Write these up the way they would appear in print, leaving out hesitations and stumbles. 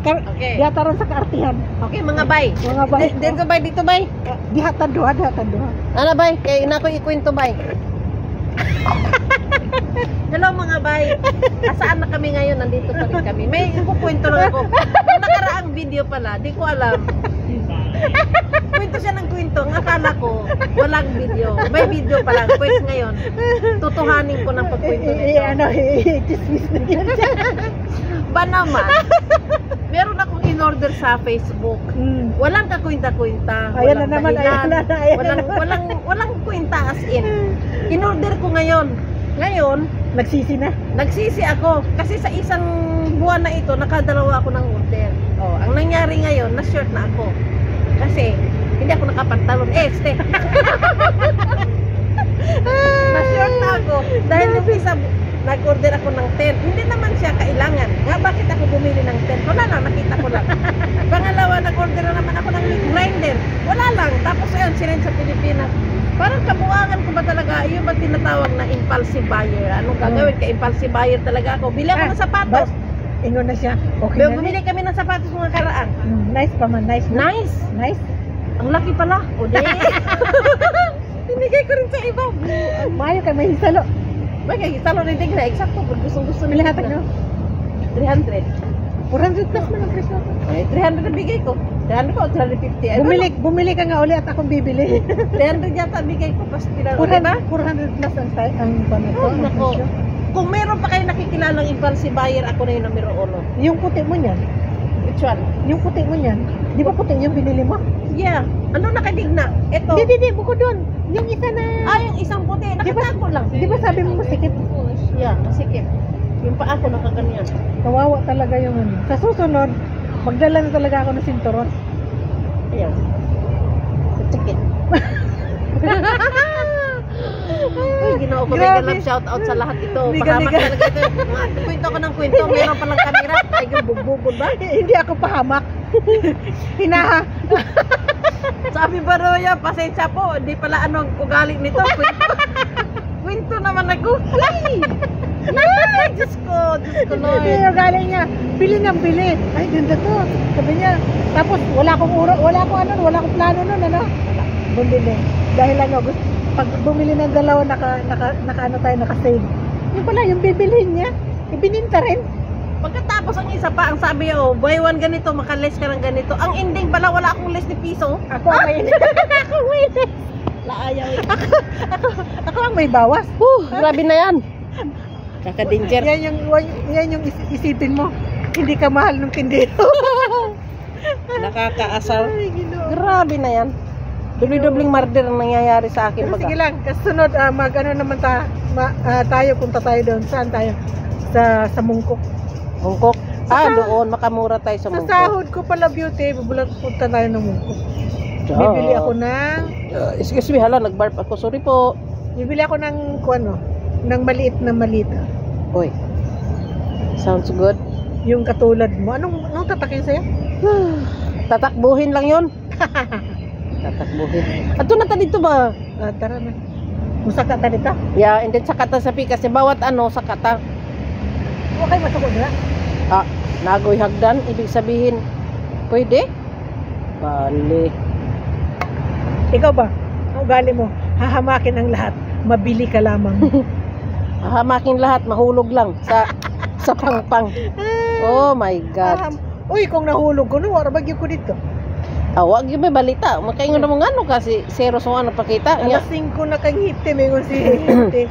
Okay. Diyataron sa kaartihan. Okay, mga bay. Mga bay. Din ko bay dito bay. Dihatan doha. Ano bay? Kaya ina ko ikwento bay. Hello mga bay. Asaan na kami ngayon? Nandito pa rin kami. May kukwento lang ako. Yung nakaraang video pala, di ko alam. Kwento siya ng kwento. Ang akala ko, walang video. May video pa lang. Pwes ngayon, tutuhanin ko ng pagkwento nito. Chismis na yan. Ba naman, meron akong in-order sa Facebook. Walang kakwenta-kwenta. Ayan na naman, ayan na. Walang kwenta as in. In-order ko ngayon. Ngayon, nagsisi ako. Kasi sa isang buwan na ito, nakadalawa ako ng order. Oh, ang nangyari ngayon, na-short na ako. Kasi, hindi ako nakapantalon. Na-short na ako. Dahil yung isa, nag-order ako ng 10. Hindi naman siya kailangan. Nga, bakit ako bumili ng 10? Wala lang, nakita ko lang. Pangalawa, nag-order na naman ako ng grinder. Wala lang. Tapos ayun, sinend sa Pilipinas. Parang kabuangan ko ba talaga, yun ba tinatawag na impulsive buyer? Anong gagawin? Ka-impulsive buyer talaga ako. Bili ako ng sapatos. Ingon na siya. Okay na. Bumili kami ng sapatos mga karaan. Nice pa man, nice. Nice? Ang laki pala. O di. Tinigay ko rin sa iba. Mayo kay may hisalo. Bagay, salo rin na. Eksakto. Gusto nila. Pilihatag no? 300. 400 plus man ang presyo. Ay, 300 na bigay ko. 300 ko, 350. Bumili ka nga uli at akong bibili. 300 yata bigay ko. Pas pinalo, diba? 400 plus ang panato. Oh, nako. Kung meron pa kayo nakikilalang impulsive buyer, ako na yung numero 1. Yung puti mo niyan. Which one? Yung puti mo niyan. Di ba puti yung binili mo? Yeah. Ano nakadigna? Ito. Di, bukod doon. Yung isa na... Yung isang puti. Nakatago lang. Di ba sabi mo masikip? Yeah, masikip. Yung pa ako nakaganyan. Kawawa talaga yung ano. Sa susunod, magdala na talaga ako ng sinturon. Ayan. Masikip. Uy, ginoo ko. Mega love shout out sa lahat ito. Pahamak talaga ito. Kwento ko ng kwento. Meron palang kamera. Ay, yung bugbugod ba? Hindi ako pahamak. Hinaha. Sabi ba Roya, pasensya po. Hindi pala anong ugali nito. Kwento naman ako. Ay! Diyos ko Lord. Hindi yung galing niya. Bili ng bili. Ay, ganda to. Sabi niya. Tapos, wala akong plano nun, ano? Bumili. Dahil pag bumili ng dalawa, naka-save. Yung pala, yung bibilhin niya, ibininta rin. Pagkatapos ang isa pa, ang sabi niya, buy one ganito, maka-less ka ng ganito. Ang ending pala, wala akong less ni piso. Ako ang may ako may less. Laayaw. Ako ang may bawas. Grabe na yan. Kaka-danger. Yan yung isipin mo. Hindi ka mahal ng tindero. Nakakaasar. Grabe na yan. Dubli-dubling murder ang nangyayari sa akin. Pero sige lang, kasunod, naman tayo, punta tayo doon. Saan tayo? Sa Mungkok. Mungkok? Doon, makamura tayo sa Mungkok. Sa sahod ko pala, beauty, punta tayo ng Mungkok. Bibili ako ng... excuse me, hala, nag-barf ako. Sorry po. Bibili ako ng maliit na malita. Uy, sounds good. Yung katulad mo. Anong tatakin sa'yo? Tatakbuhin lang yun. Tatakbuhin. Ato na ta dito ba? Tara na. Musaka ta dito? Yeah, and then sakata sa pikas. Bawat sakata. Huwag kayo masukod na? Nagoy hagdan. Ibig sabihin, pwede? Bali. Ikaw ba? Ang ugali mo, hahamakin ang lahat. Mabili ka lamang. Hahamakin lahat, mahulog lang sa pangpang. Oh my God. Uy, kung nahulog ko, wala bagyo ko dito. Wag yung may balita. Makaingon na mo nga kasi zero sa ano pakita. Alas 5 na kang hipte, mayroon si hipte.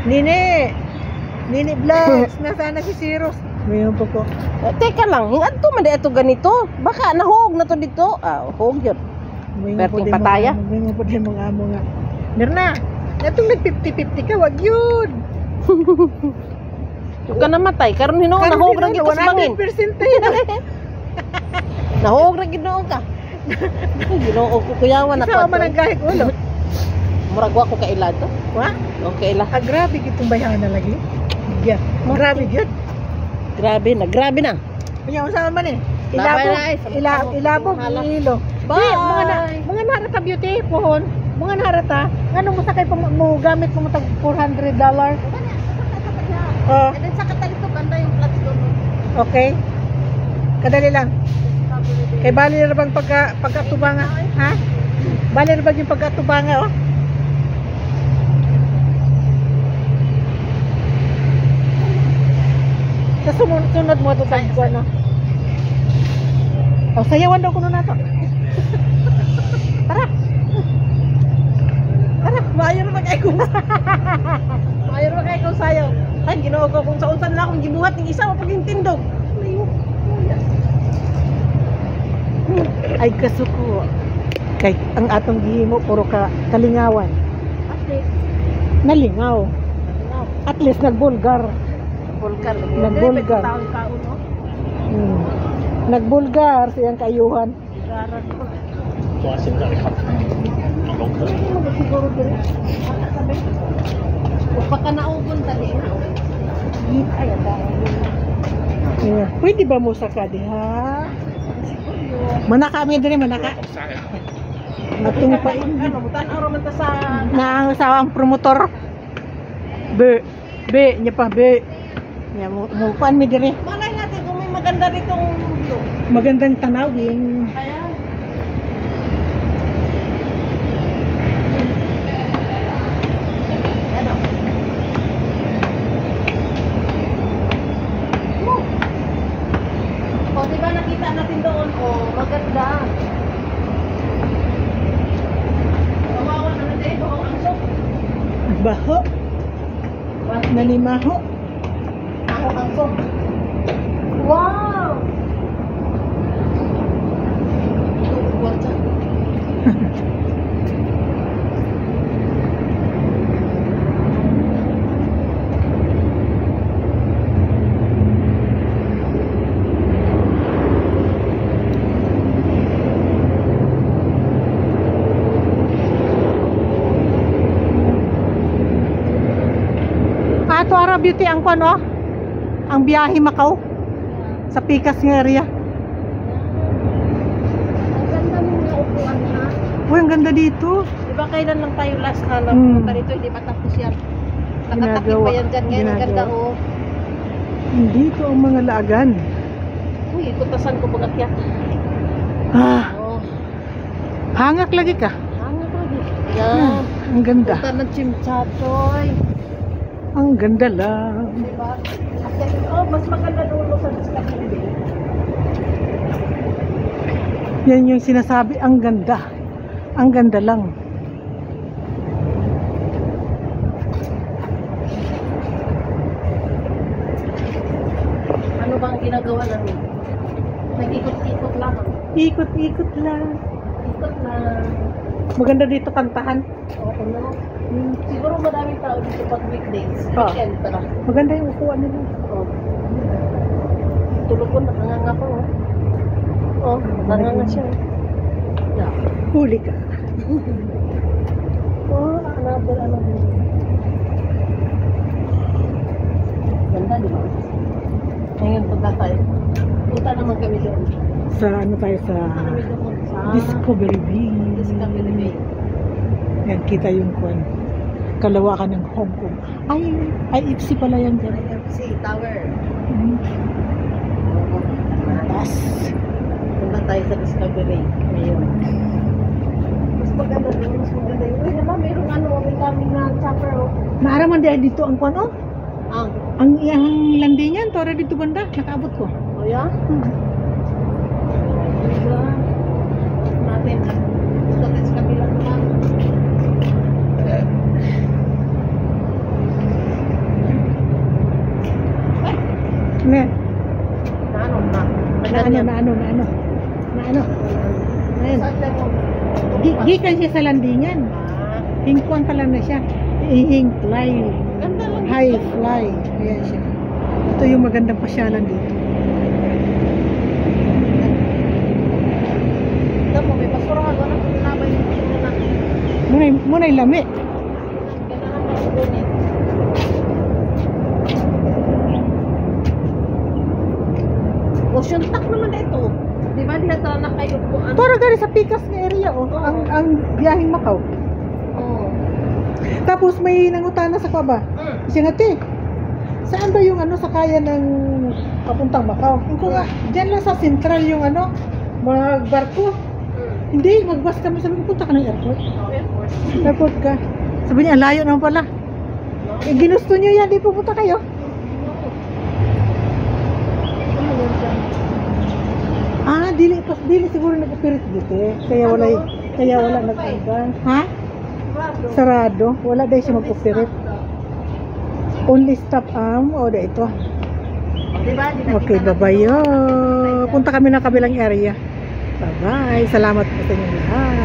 Nine Vlogs, nasana si Zeros. Mayroon po ko. Teka lang, hingad to man ito ganito. Baka nahog na to dito. Hog yun. Perting pataya. Mayroon po din mga amo nga. Meron na. Itong nag-50-50 ka, wag yun. Huwag ka namatay. Karon hinoon, nahog na gito sa bangin. 100% tayo. Nahog na ginoon ka. Ginoo ko kuyawan na Isa man ang kahit ulo. Muragwa ko kaila to. Wa? Okay la. Grabe gitong bayahan na lagi. Yeah. Grabe gyud. Grabe na. Kanya usama man eh. Ilabog ilo. Bye. Mga narata beauty pohon. Mga narata. Ngano mo sakay mo gamit mo tag $400. And then sa katalito banda yung flats doon. Okay. Kadali lang. Kay bali na bang pagkatubanga? Ha? Bali na bang yung pagkatubanga, oh? Sa sunod mo ito sa ano? Oh, sayawan daw ko na to. Tara. Tara, maayo na mag-ay ko. Maayo na mag-ay ko sayo. Ay, ginoo ko kung sa-unsan na akong gibuhat ng isa mapagintindog. Layo. Ay kasuko. Kay ang atong gihimo puro kalingawan. Ate, Nalingaw. At least nagbulgar. Bulgar. Nagbulgar. Taon kaon, no? Nagbulgar siyang kayuhan. Bulgaran ko. 哇，现在看，龙可 Siguro dire. Ata sabi. O baka naubon tali. Ay, ada. Yeah. Pwede ba mo sa kadiha? Manaka kami dire, manaka. 晒啊！ Atong pa Ano, tan-aw man ta sa na ang sawang promotor. Be, nya pa be. Nya mo kuan mi dire. malay natin kung may maganda ditong view. Magandang tanawin. Kaya ano? O, diba nakita natin doon? O, maganda. Kawawa naman din, bawang angsok. Baho, nalimaho. Bawang angsok. Wow! What's up? Ato ara beauty ang kuan oh. Ang biyahe Macau sa Pikas nga area. Ang ganda ng mga upuan ha. Uy, ang ganda dito. Diba kailan lang tayo last na Hmm. dito, hindi pa tapos yan. Nakatakip Ginagawa. pa yan dyan ngayon, ang ganda Ginagawa. oh. Hindi ko ang mga laagan. Uy, kutasan ko magakyat. Ah, Oh, hangak lagi ka. hangin ko di. Yan. Ang ganda. Punta ng Chimchatoy. Ang ganda lang. Diba? Oh, mas maganda dulo sa Discovery. Yan yung sinasabi, ang ganda. Ang ganda lang. Ano bang ginagawa namin? Nag-ikot-ikot lang. Ikot-ikot lang. Ikot lang. Maganda dito kantahan. Oo, no? Siguro maraming tao dito pag weekdays. Ah. Weekend, tara. Maganda yung upuan nila. Oh. Tulog ko, nakanganga ko. Oh, nakanganga siya. Yeah. Huli ka. Oh, ano. Ganda, di ba? Ngayon, punta tayo. Punta naman kami doon. Sa ano tayo sa Punta kami doon sa Discovery Bay. Discovery Bay. Yan, kita yung kuan. Kalawakan ng Hong Kong. Ay, IFC pala yan dyan. IFC Tower. Taas. Punta tayo sa Discovery ngayon. Mas maganda doon, mas maganda yun. Uy, naman, mayroong ano, may kami na chopper. Oh. Naaraman din dito ang kuan, oh. Ang iyang landingan, tora dito banda. Nakaabot ko. Oh, yeah? Diba? Natin. Sa kabila naman. Ne, Naano na? naano. Ayan. Gikan siya sa landingan. Hingkuan pa lang na siya. Hing fly. Ganda lang. High fly. Ayan siya. Ito yung magandang pasyalan dito. Ito mo, may basurahan. Wala kong nabay yung basura na. Muna'y lami. Ganda naman ang gunit. Ocean Park naman na ito. Di ba diha na kayo po? Ano? Tora gari sa Pikas nga area, oh. Ang biyaheng Macau. Oo. Tapos may nangutana sa kwaba. Siya nga, te, Saan ba yung ano, sakayan ng papuntang Macau? Kung nga, dyan lang sa central yung ano, magbarko. Hindi, magbus kami. Sabi ko, punta ka ng airport. Airport ka. Sabi niya, layo naman pala. Eh, ginusto niyo yan, di pupunta kayo. Ah, dili siguro nag-operate dito eh. Kaya wala nag-advance. Ha? Sarado. Wala dahil siya mag-operate. Only stop o da ito. Okay, bye-bye. Punta kami ng kabilang area. Bye-bye. Salamat po sa inyo lahat.